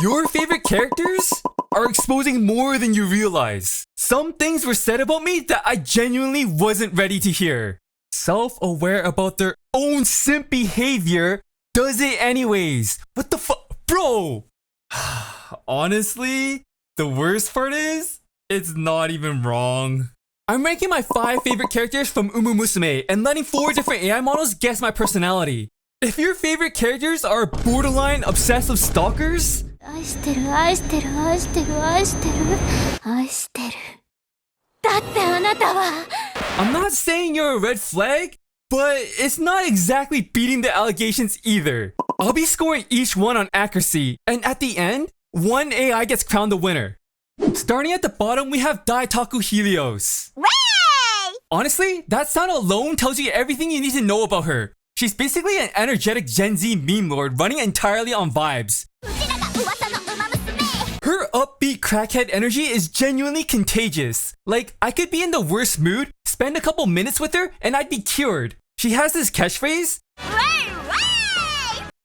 Your favorite characters are exposing more than you realize. Some things were said about me that I genuinely wasn't ready to hear. Self-aware about their own simp behavior does it anyways. What the fuck? Bro! Honestly, the worst part is, it's not even wrong. I'm ranking my 5 favorite characters from Umamusume and letting 4 different AI models guess my personality. If your favorite characters are borderline obsessive stalkers, I'm not saying you're a red flag, but it's not exactly beating the allegations either. I'll be scoring each one on accuracy, and at the end, one AI gets crowned the winner. Starting at the bottom, we have Daitaku Helios. Honestly, that sound alone tells you everything you need to know about her. She's basically an energetic Gen Z meme lord running entirely on vibes. Her upbeat crackhead energy is genuinely contagious. Like, I could be in the worst mood, spend a couple minutes with her, and I'd be cured. She has this catchphrase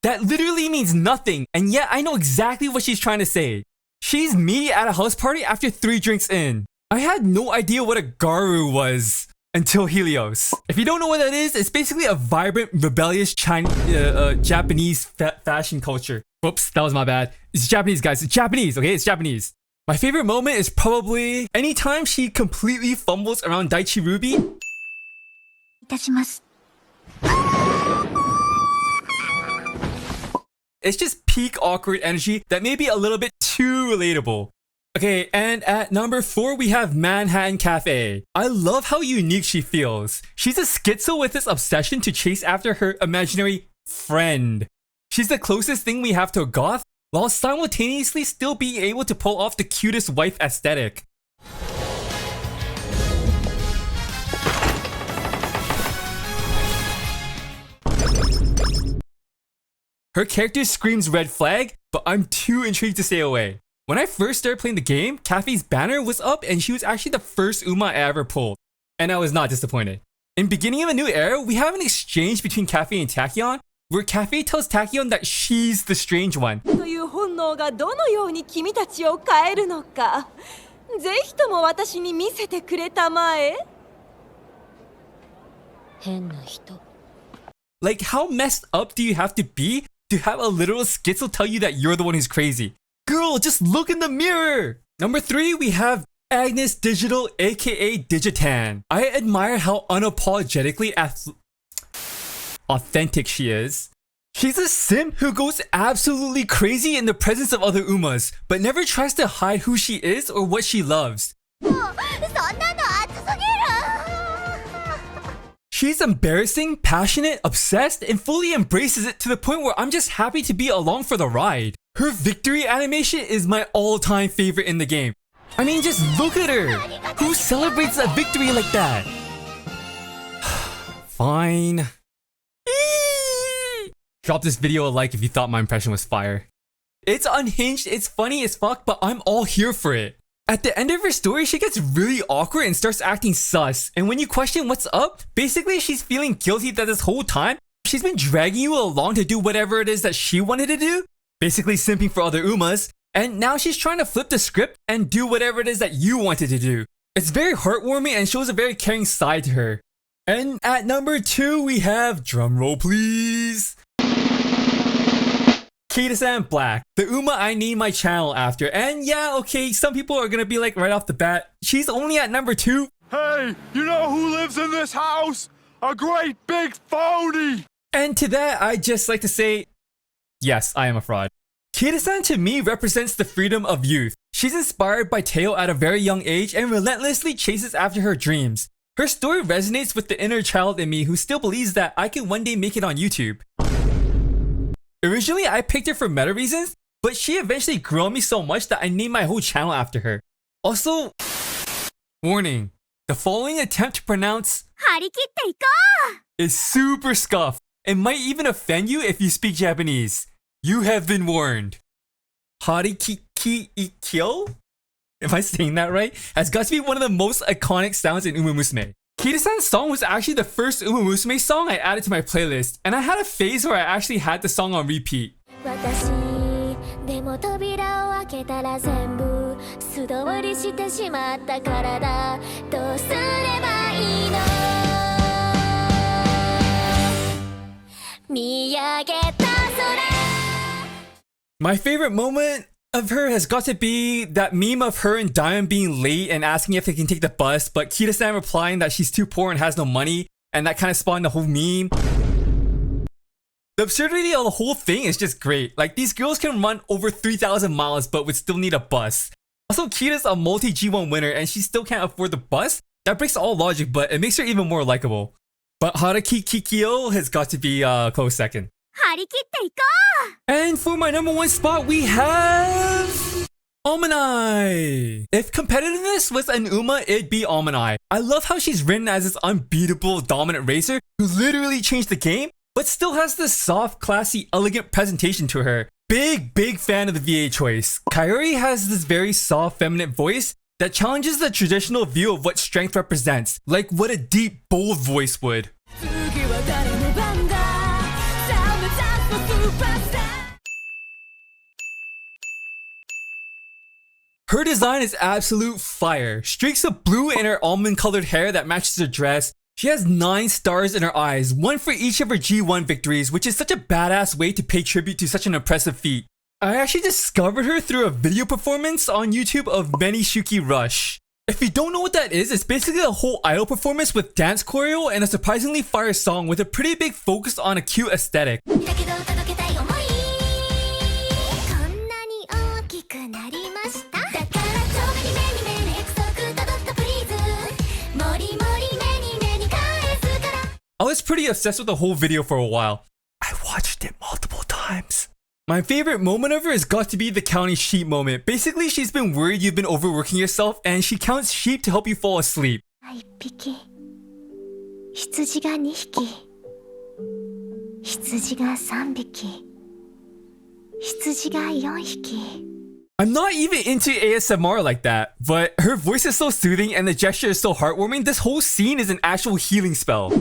that literally means nothing, and yet I know exactly what she's trying to say. She's me at a house party after 3 drinks in. I had no idea what a garu was until Helios. If you don't know what that is, it's basically a vibrant, rebellious Japanese fashion culture. Whoops, that was my bad. It's Japanese, guys. It's Japanese, okay? It's Japanese. My favorite moment is probably anytime she completely fumbles around Daichi Ruby. It's just peak awkward energy that may be a little bit too relatable. Okay, and at number 4, we have Manhattan Cafe. I love how unique she feels. She's a schizo with this obsession to chase after her imaginary friend. She's the closest thing we have to a goth, while simultaneously still being able to pull off the cutest wife aesthetic. Her character screams red flag, but I'm too intrigued to stay away. When I first started playing the game, Cafe's banner was up and she was actually the first Uma I ever pulled. And I was not disappointed. In beginning of a new era, we have an exchange between Cafe and Tachyon, where Cafe tells Tachyon that she's the strange one. Like, how messed up do you have to be to have a literal schizo tell you that you're the one who's crazy? Girl, just look in the mirror! Number 3, we have Agnes Digital, aka Digitan. I admire how unapologetically authentic she is. She's a simp who goes absolutely crazy in the presence of other Umas, but never tries to hide who she is or what she loves. She's embarrassing, passionate, obsessed, and fully embraces it to the point where I'm just happy to be along for the ride. Her victory animation is my all-time favorite in the game. I mean, just look at her! Who celebrates a victory like that? Fine. Drop this video a like if you thought my impression was fire. It's unhinged, it's funny as fuck, but I'm all here for it. At the end of her story, she gets really awkward and starts acting sus. And when you question what's up, basically she's feeling guilty that this whole time, she's been dragging you along to do whatever it is that she wanted to do. Basically simping for other Umas. And now she's trying to flip the script and do whatever it is that you wanted to do. It's very heartwarming and shows a very caring side to her. And at number 2, we have, drumroll please, Kita-san Black, the Uma I named my channel after. And yeah, okay, some people are gonna be like right off the bat, she's only at number 2. Hey, you know who lives in this house? A great big phony! And to that, I'd just like to say, yes, I am a fraud. Kita-san to me represents the freedom of youth. She's inspired by Teo at a very young age and relentlessly chases after her dreams. Her story resonates with the inner child in me who still believes that I can one day make it on YouTube. Originally, I picked her for meta reasons, but she eventually grew on me so much that I named my whole channel after her. Also, warning, the following attempt to pronounce is super scuffed and might even offend you if you speak Japanese. You have been warned. Harikiki-ikyo? Am I saying that right? Has got to be one of the most iconic sounds in Umamusume. Kita-san's song was actually the first Umamusume song I added to my playlist, and I had a phase where I actually had the song on repeat. 扉を開けたら全部素通りしてしまったからだどうすればいいの見上げた空 My favorite moment of her has got to be that meme of her and Diamond being late and asking if they can take the bus, but Kita-san replying that she's too poor and has no money, and that kind of spawned the whole meme. The absurdity of the whole thing is just great. Like, these girls can run over 3,000 miles but would still need a bus. Also, Kita's a multi-G1 winner and she still can't afford the bus? That breaks all logic, but it makes her even more likable. But Haruki Kikyo has got to be a close second. 張り切っていこう And for my number one spot, we have Omani. If competitiveness was an Uma, it'd be Omani. I love how she's written as this unbeatable dominant racer who literally changed the game, but still has this soft, classy, elegant presentation to her. Big fan of the VA choice. Kaori has this very soft, feminine voice that challenges the traditional view of what strength represents, like what a deep, bold voice would. Her design is absolute fire. Streaks of blue in her almond-colored hair that matches her dress. She has 9 stars in her eyes, 1 for each of her G1 victories, which is such a badass way to pay tribute to such an impressive feat. I actually discovered her through a video performance on YouTube of Many Shuki Rush. If you don't know what that is, it's basically a whole idol performance with dance choreo and a surprisingly fire song with a pretty big focus on a cute aesthetic. だけど届けたい想いこんなに大きくなりましただからちょめに目に目に約束たどったプリーズもりもり目に目に返すから I was pretty obsessed with the whole video for a while. I watched it multiple times. My favorite moment of her has got to be the counting sheep moment. Basically, she's been worried you've been overworking yourself and she counts sheep to help you fall asleep. 1匹羊が2匹羊が3匹羊が4匹 I'm not even into ASMR like that, but her voice is so soothing and the gesture is so heartwarming, this whole scene is an actual healing spell.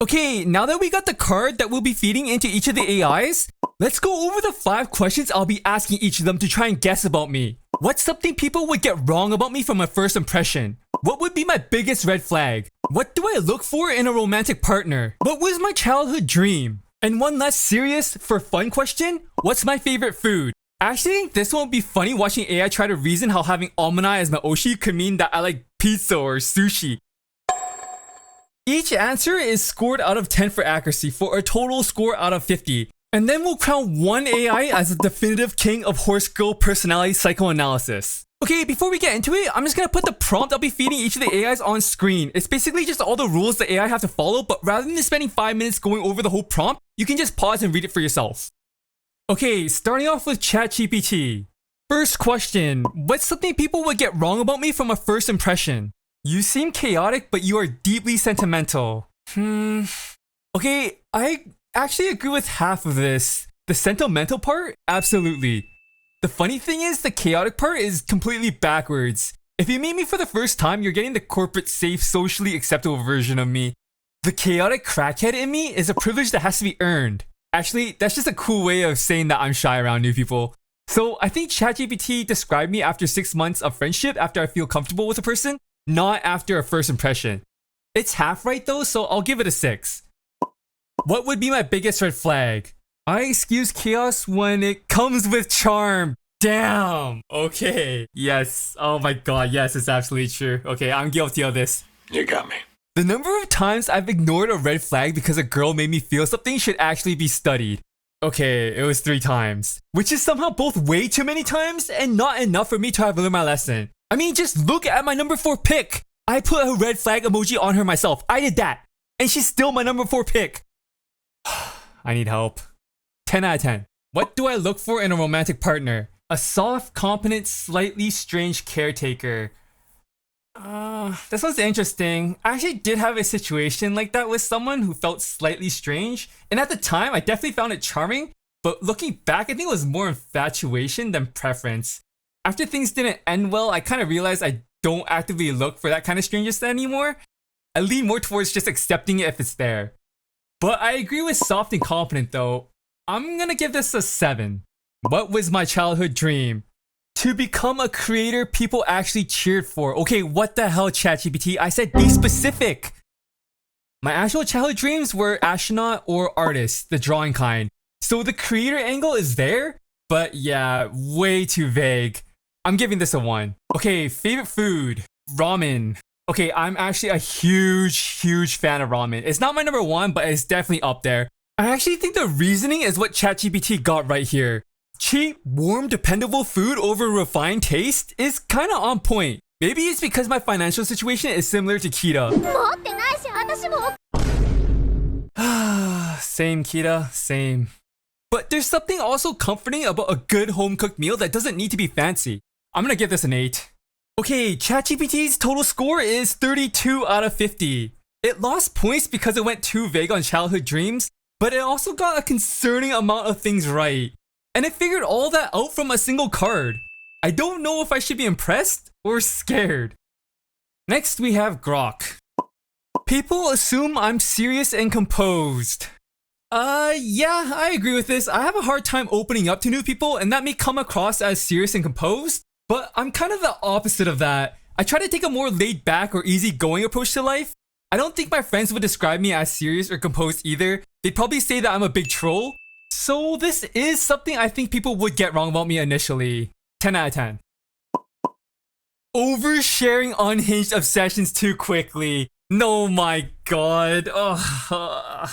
Okay, now that we got the card that we'll be feeding into each of the AIs, let's go over the 5 questions I'll be asking each of them to try and guess about me. What's something people would get wrong about me from my first impression? What would be my biggest red flag? What do I look for in a romantic partner? What was my childhood dream? And one less serious, for fun question, what's my favorite food? I actually think this one would be funny watching AI try to reason how having Omani as my Oshi could mean that I like pizza or sushi. Each answer is scored out of 10 for accuracy for a total score out of 50. And then we'll crown one AI as the definitive king of horse girl personality psychoanalysis. Okay, before we get into it, I'm just gonna put the prompt I'll be feeding each of the AIs on screen. It's basically just all the rules the AI have to follow, but rather than spending 5 minutes going over the whole prompt, you can just pause and read it for yourself. Okay, starting off with ChatGPT. First question, what's something people would get wrong about me from a first impression? You seem chaotic, but you are deeply sentimental. Okay, I actually agree with half of this. The sentimental part? Absolutely. The funny thing is, the chaotic part is completely backwards. If you meet me for the first time, you're getting the corporate safe, socially acceptable version of me. The chaotic crackhead in me is a privilege that has to be earned. Actually, that's just a cool way of saying that I'm shy around new people. So I think ChatGPT described me after 6 months of friendship after I feel comfortable with a person, not after a first impression. It's half right though, so I'll give it a 6. What would be my biggest red flag? I excuse chaos when it comes with charm. Damn. Okay. Yes. Oh my god. Yes, it's absolutely true. Okay, I'm guilty of this. You got me. The number of times I've ignored a red flag because a girl made me feel something should actually be studied. Okay, it was 3 times. Which is somehow both way too many times and not enough for me to have learned my lesson. I mean, just look at my number 4 pick. I put a red flag emoji on her myself. I did that. And she's still my number 4 pick. I need help. 10 out of 10. What do I look for in a romantic partner? A soft, competent, slightly strange caretaker. This one's interesting. I actually did have a situation like that with someone who felt slightly strange. And at the time, I definitely found it charming. But looking back, I think it was more infatuation than preference. After things didn't end well, I kind of realized I don't actively look for that kind of strangeness anymore. I lean more towards just accepting it if it's there. But I agree with soft and confident though. I'm gonna give this a 7. What was my childhood dream? To become a creator people actually cheered for. Okay, what the hell, ChatGPT? I said be specific. My actual childhood dreams were astronaut or artist, the drawing kind. So the creator angle is there, but yeah, way too vague. I'm giving this a 1. Okay, favorite food, ramen. Okay, I'm actually a huge fan of ramen. It's not my number 1, but it's definitely up there. I actually think the reasoning is what ChatGPT got right here. Cheap, warm, dependable food over refined taste is kinda on point. Maybe it's because my financial situation is similar to Kita. 持ってないし私も Same, Kita, same. But there's something also comforting about a good home-cooked meal that doesn't need to be fancy. I'm gonna give this an 8. Okay, ChatGPT's total score is 32 out of 50. It lost points because it went too vague on childhood dreams, but it also got a concerning amount of things right. And it figured all that out from a single card. I don't know if I should be impressed or scared. Next we have Grok. People assume I'm serious and composed. Yeah, I agree with this. I have a hard time opening up to new people, and that may come across as serious and composed, but I'm kind of the opposite of that. I try to take a more laid back or easygoing approach to life. I don't think my friends would describe me as serious or composed either. They'd probably say that I'm a big troll. So this is something I think people would get wrong about me initially. 10 out of 10. Oversharing unhinged obsessions too quickly. No, my god. Ugh.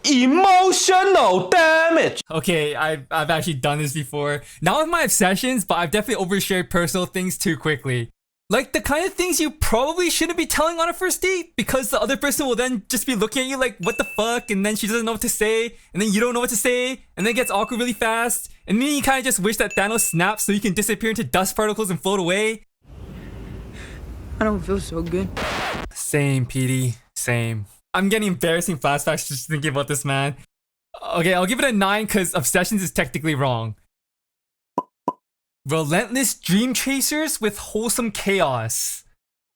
Emotional damage. Okay, I've actually done this before. Not with my obsessions, but I've definitely overshared personal things too quickly. Like the kind of things you probably shouldn't be telling on a first date, because the other person will then just be looking at you like, what the fuck? And then she doesn't know what to say, and then you don't know what to say, and then it gets awkward really fast, and then you kind of just wish that Thanos snaps so you can disappear into dust particles and float away. I don't feel so good. Same, PD. Same. I'm getting embarrassing flashbacks just thinking about this, man. Okay, I'll give it a 9 because obsessions is technically wrong. Relentless dream chasers with wholesome chaos.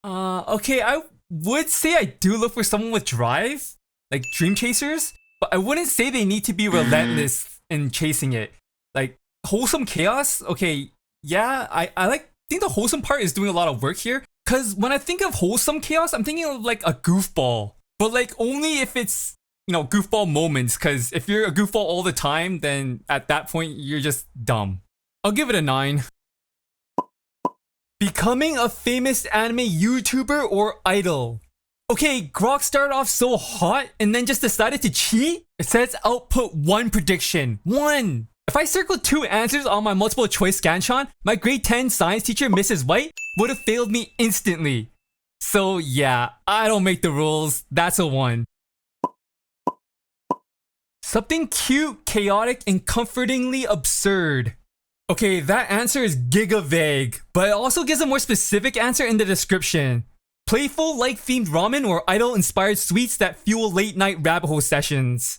Okay, I would say I do look for someone with drive, like dream chasers, but I wouldn't say they need to be relentless in chasing it. Like wholesome chaos, okay, yeah, I think the wholesome part is doing a lot of work here. Cause when I think of wholesome chaos, I'm thinking of like a goofball. But like only if it's, you know, goofball moments. Cause if you're a goofball all the time, then at that point you're just dumb. I'll give it a 9. Becoming a famous anime YouTuber or idol. Okay, Grok started off so hot and then just decided to cheat? It says output 1 prediction. 1! If I circled 2 answers on my multiple choice Scanshot, my grade 10 science teacher, Mrs. White, would have failed me instantly. So yeah, I don't make the rules. That's a 1. Something cute, chaotic, and comfortingly absurd. Okay, that answer is giga vague, but it also gives a more specific answer in the description. Playful, like-themed ramen or idol-inspired sweets that fuel late-night rabbit hole sessions.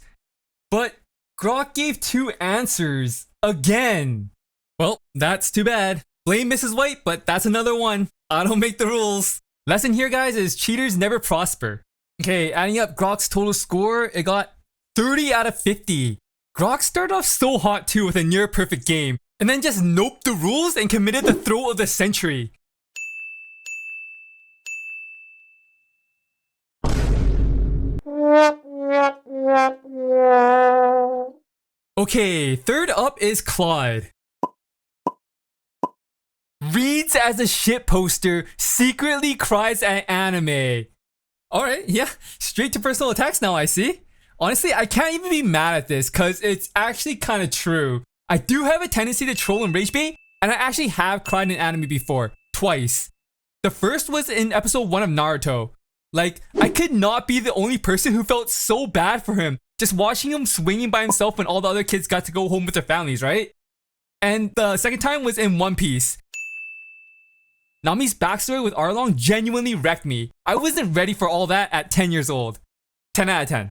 But Grok gave 2 answers. Again. Well, that's too bad. Blame Mrs. White, but that's another one. I don't make the rules. Lesson here, guys, is cheaters never prosper. Okay, adding up Grok's total score, it got 30 out of 50. Grok started off so hot too with a near perfect game, and then just noped the rules and committed the throw of the century. Okay, third up is Claude. Reads as a shit poster, secretly cries at anime. Alright, yeah, straight to personal attacks now, I see. Honestly, I can't even be mad at this because it's actually kind of true. I do have a tendency to troll and rage bait, and I actually have cried in anime before, twice. The first was in episode 1 of Naruto. Like, I could not be the only person who felt so bad for him, just watching him swinging by himself when all the other kids got to go home with their families, right? And the second time was in One Piece. Nami's backstory with Arlong genuinely wrecked me. I wasn't ready for all that at 10 years old. 10 out of 10.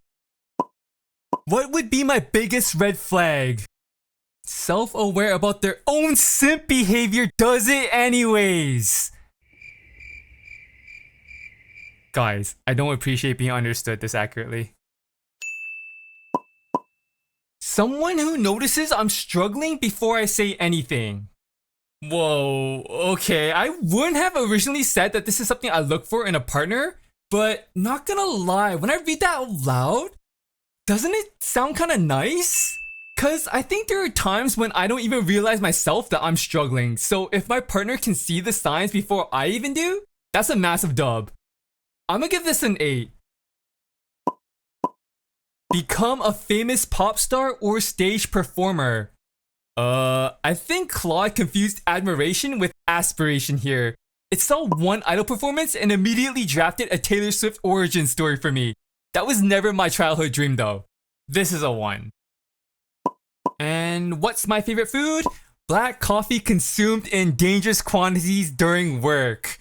What would be my biggest red flag? Self-aware about their own simp behavior does it anyways. Guys, I don't appreciate being understood this accurately. Someone who notices I'm struggling before I say anything. Whoa, okay, I wouldn't have originally said that this is something I look for in a partner, but not gonna lie, when I read that out loud, doesn't it sound kind of nice? Cause I think there are times when I don't even realize myself that I'm struggling, so if my partner can see the signs before I even do, that's a massive dub. I'm gonna give this an 8. Become a famous pop star or stage performer. I think Claude confused admiration with aspiration here. It saw one idol performance and immediately drafted a Taylor Swift origin story for me. That was never my childhood dream though. This is a 1. And what's my favorite food? Black coffee consumed in dangerous quantities during work.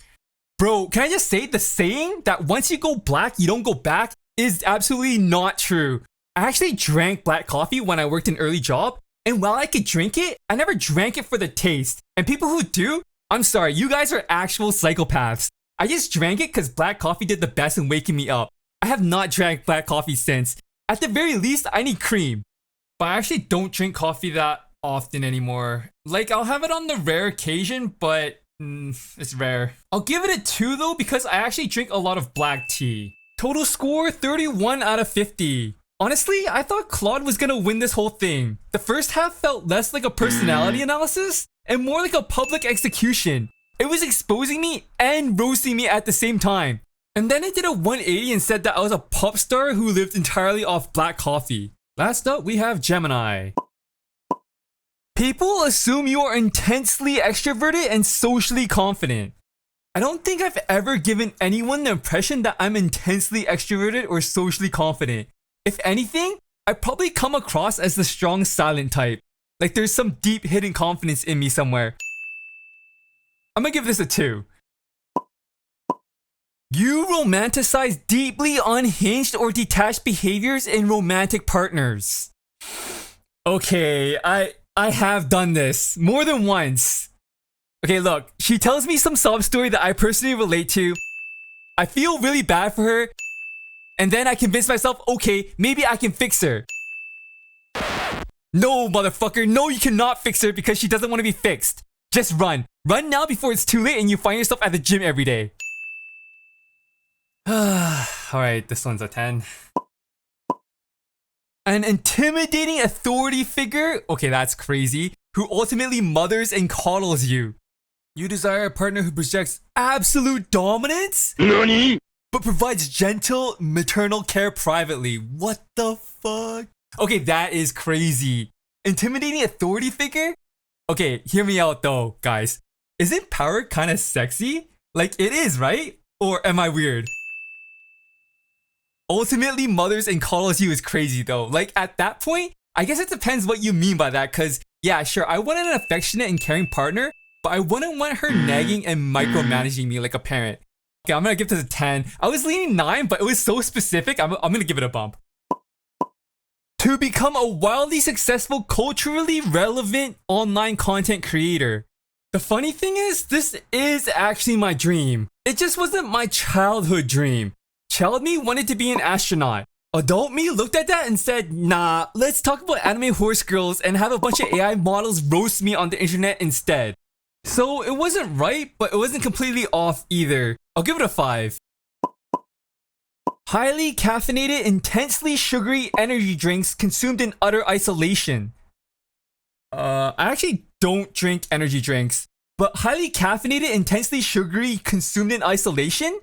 Bro, can I just say the saying that once you go black, you don't go back is absolutely not true. I actually drank black coffee when I worked an early job, and while I could drink it, I never drank it for the taste. And people who do, I'm sorry, you guys are actual psychopaths. I just drank it because black coffee did the best in waking me up. I have not drank black coffee since. At the very least, I need cream. But I actually don't drink coffee that often anymore. Like, I'll have it on the rare occasion, but it's rare. I'll give it a 2 though because I actually drink a lot of black tea. Total score 31 out of 50. Honestly, I thought Claude was gonna win this whole thing. The first half felt less like a personality analysis and more like a public execution. It was exposing me and roasting me at the same time. And then it did a 180 and said that I was a pop star who lived entirely off black coffee. Last up, we have Gemini. People assume you are intensely extroverted and socially confident. I don't think I've ever given anyone the impression that I'm intensely extroverted or socially confident. If anything, I probably come across as the strong silent type. Like there's some deep hidden confidence in me somewhere. I'm gonna give this a 2. You romanticize deeply unhinged or detached behaviors in romantic partners. Okay, I have done this more than once. Okay, look, she tells me some sob story that I personally relate to. I feel really bad for her. And then I convince myself, okay, maybe I can fix her. No, motherfucker, no, you cannot fix her because she doesn't want to be fixed. Just run. Run now before it's too late and you find yourself at the gym every day. Alright, this one's a 10. An intimidating authority figure? Okay, that's crazy. Who ultimately mothers and coddles you. You desire a partner who projects absolute dominance? NANI? But provides gentle maternal care privately. What the fuck? Okay, that is crazy. Intimidating authority figure? Okay, hear me out though, guys. Isn't power kind of sexy? Like it is, right? Or am I weird? Ultimately mothers and coddles you is crazy though. Like at that point, I guess it depends what you mean by that, cause yeah, sure, I want an affectionate and caring partner, but I wouldn't want her nagging and micromanaging me like a parent. Okay, I'm gonna give this a 10. I was leaning 9, but it was so specific, I'm gonna give it a bump. To become a wildly successful, culturally relevant online content creator. The funny thing is, this is actually my dream. It just wasn't my childhood dream. Child me wanted to be an astronaut. Adult me looked at that and said, nah, let's talk about anime horse girls and have a bunch of AI models roast me on the internet instead. So it wasn't right, but it wasn't completely off either. I'll give it a 5. Highly caffeinated, intensely sugary energy drinks consumed in utter isolation. I actually don't drink energy drinks, but highly caffeinated, intensely sugary, consumed in isolation?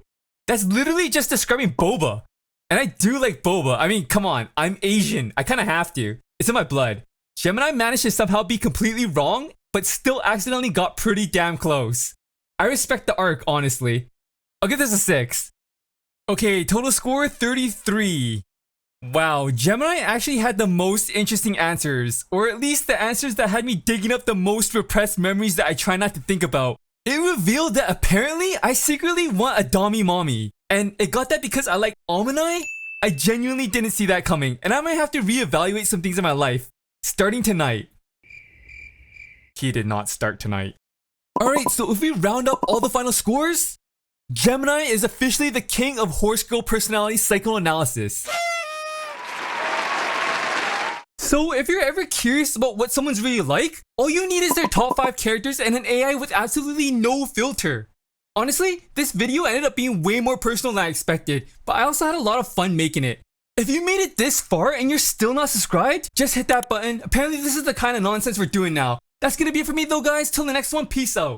That's literally just describing boba. And I do like boba. I mean, come on, I'm Asian. I kind of have to. It's in my blood. Gemini managed to somehow be completely wrong, but still accidentally got pretty damn close. I respect the arc, honestly. I'll give this a 6. Okay, total score 33. Wow, Gemini actually had the most interesting answers, or at least the answers that had me digging up the most repressed memories that I try not to think about. It revealed that apparently I secretly want a Dami mommy, and it got that because I like Omini? I genuinely didn't see that coming, and I might have to reevaluate some things in my life, starting tonight. He did not start tonight. Alright, so if we round up all the final scores, Gemini is officially the king of horse girl personality psychoanalysis. So So if you're ever curious about what someone's really like, all you need is their top 5 characters and an AI with absolutely no filter. Honestly, this video ended up being way more personal than I expected, but I also had a lot of fun making it. If you made it this far and you're still not subscribed, just hit that button. Apparently this is the kind of nonsense we're doing now. That's gonna be it for me though guys, till the next one, peace out.